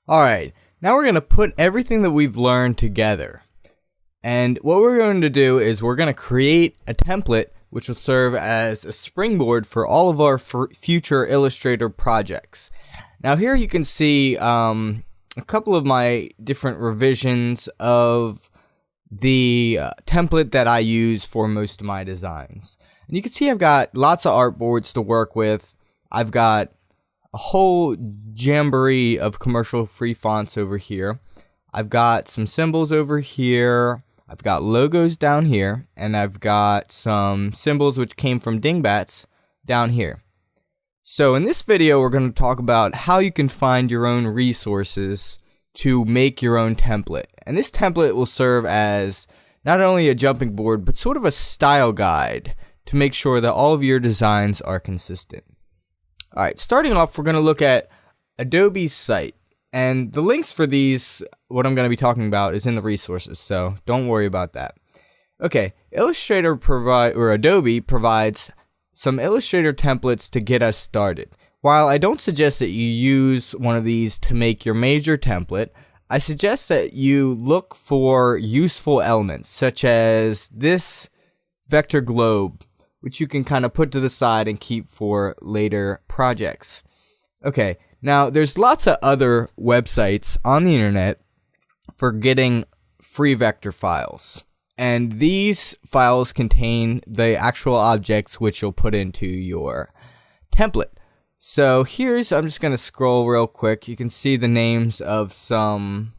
Alright, now we're going to put everything that we've learned together. And what we're going to do is we're going to create a template which will serve as a springboard for all of our future Illustrator projects. Now here you can see a couple of my different revisions of the template that I use for most of my designs. And you can see I've got lots of artboards to work with. I've got a whole jamboree of commercial free fonts over here. I've got some symbols over here. I've got logos down here, and I've got some symbols which came from dingbats down here. So in this video we're going to talk about how you can find your own resources to make your own template. And this template will serve as not only a jumping board but sort of a style guide to make sure that all of your designs are consistent. Alright, starting off we're going to look at Adobe Site. And the links for these, what I'm going to be talking about, is in the resources, so don't worry about that. Okay, Adobe provides some Illustrator templates to get us started. While I don't suggest that you use one of these to make your major template, I suggest that you look for useful elements, such as this vector globe, which you can kind of put to the side and keep for later projects. Okay. Now, there's lots of other websites on the internet for getting free vector files. And these files contain the actual objects which you'll put into your template. So I'm just going to scroll real quick. You can see the names of some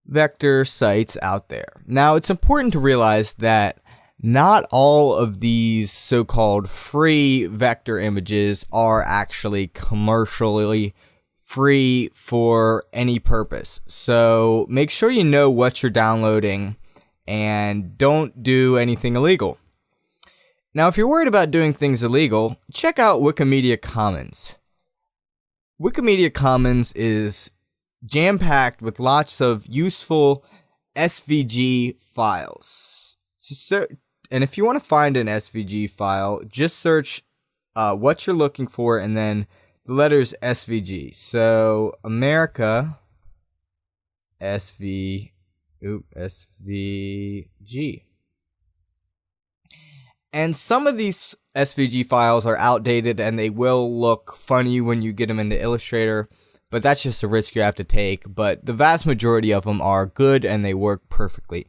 vector sites out there. Now, it's important to realize that not all of these so-called free vector images are actually commercially free for any purpose. So make sure you know what you're downloading and don't do anything illegal. Now, if you're worried about doing things illegal, check out Wikimedia Commons. Wikimedia Commons is jam-packed with lots of useful SVG files. And if you want to find an SVG file, just search what you're looking for and then the letters SVG. So America SVG. And some of these SVG files are outdated and they will look funny when you get them into Illustrator, but that's just a risk you have to take. But the vast majority of them are good and they work perfectly.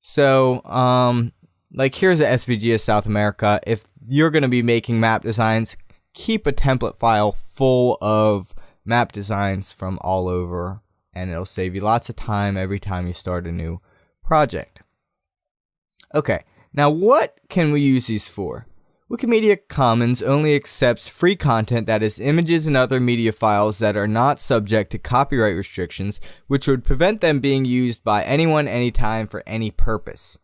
So, like here's a SVG of South America. If you're going to be making map designs, keep a template file full of map designs from all over, and it'll save you lots of time every time you start a new project. Okay, now what can we use these for? Wikimedia Commons only accepts free content, that is images and other media files that are not subject to copyright restrictions, which would prevent them being used by anyone anytime for any purpose.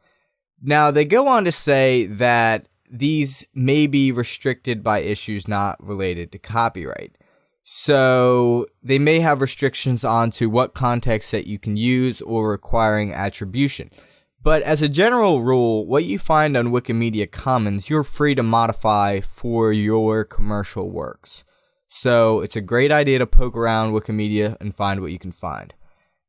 Now, they go on to say that these may be restricted by issues not related to copyright. So, they may have restrictions onto what context that you can use or requiring attribution. But as a general rule, what you find on Wikimedia Commons, you're free to modify for your commercial works. So, it's a great idea to poke around Wikimedia and find what you can find.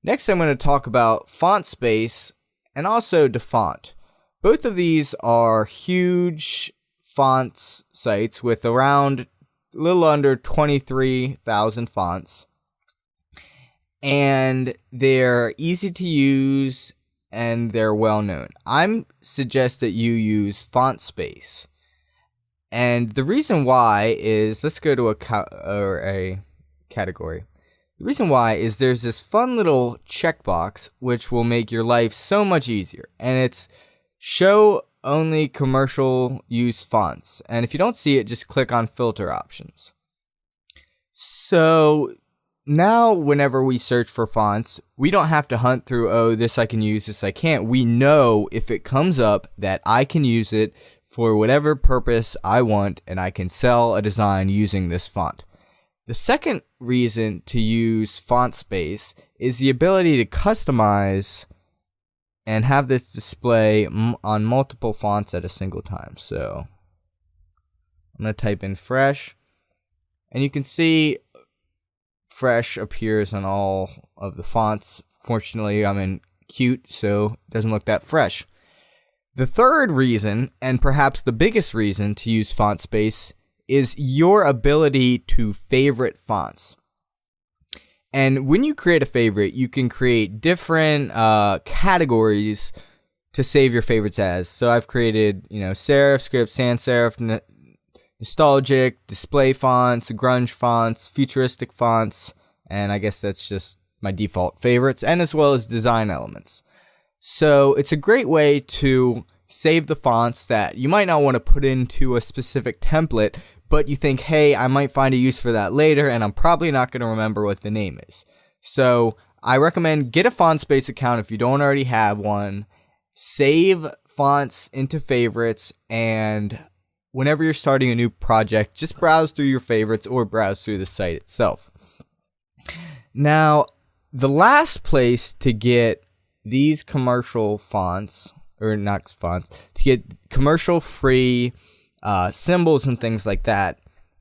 Next, I'm going to talk about Fontspace and also DaFont. Both of these are huge fonts sites with around a little under 23,000 fonts. And they're easy to use and they're well known. I suggest that you use Fontspace. And the reason why is, let's go to a category. The reason why is there's this fun little checkbox which will make your life so much easier. And it's show only commercial use fonts. And if you don't see it, just click on filter options. So now whenever we search for fonts, we don't have to hunt through, oh, this I can use, this I can't. We know if it comes up that I can use it for whatever purpose I want, and I can sell a design using this font. The second reason to use Fontspace is the ability to customize and have this display on multiple fonts at a single time. So I'm going to type in fresh, and you can see fresh appears on all of the fonts. Fortunately, I'm in Qt, so it doesn't look that fresh. The third reason, and perhaps the biggest reason to use Fontspace, is your ability to favorite fonts. And when you create a favorite, you can create different categories to save your favorites as. So I've created, serif, script, sans serif, nostalgic, display fonts, grunge fonts, futuristic fonts, and I guess that's just my default favorites, and as well as design elements. So it's a great way to save the fonts that you might not want to put into a specific template, but you think, hey, I might find a use for that later, and I'm probably not going to remember what the name is. So I recommend get a Fontspace account if you don't already have one. Save fonts into favorites, and whenever you're starting a new project, just browse through your favorites or browse through the site itself. Now, the last place to get these commercial fonts, or not fonts, to get commercial free symbols and things like that,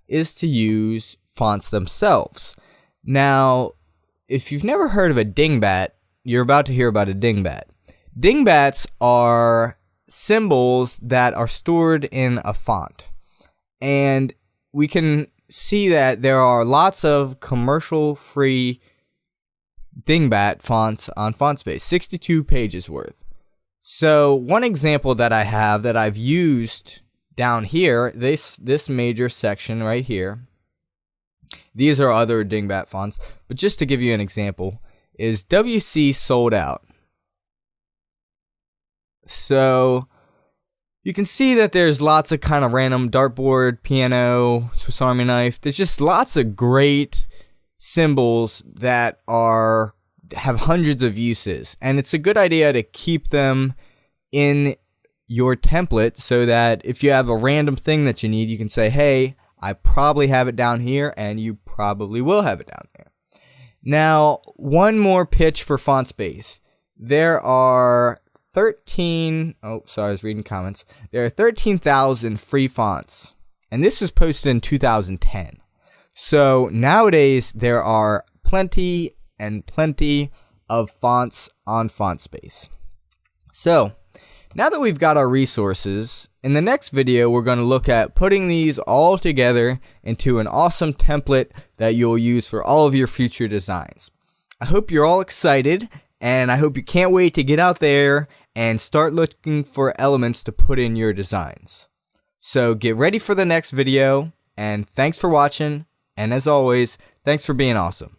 is to use fonts themselves. Now, if you've never heard of a dingbat, you're about to hear about a dingbat. Dingbats are symbols that are stored in a font. And we can see that there are lots of commercial free dingbat fonts on Fontspace, 62 pages worth. So one example that I have that I've used down here, this major section right here, these are other dingbat fonts, but just to give you an example, is WC sold out. So you can see that there's lots of kind of random dartboard, piano, Swiss Army knife. There's just lots of great symbols that have hundreds of uses, and it's a good idea to keep them in your template so that if you have a random thing that you need, you can say, hey, I probably have it down here, and you probably will have it down there. Now, one more pitch for Fontspace. There are 13,000 free fonts, and this was posted in 2010. So nowadays there are plenty and plenty of fonts on Fontspace. So now that we've got our resources, in the next video we're going to look at putting these all together into an awesome template that you'll use for all of your future designs. I hope you're all excited, and I hope you can't wait to get out there and start looking for elements to put in your designs. So get ready for the next video, and thanks for watching, and as always, thanks for being awesome.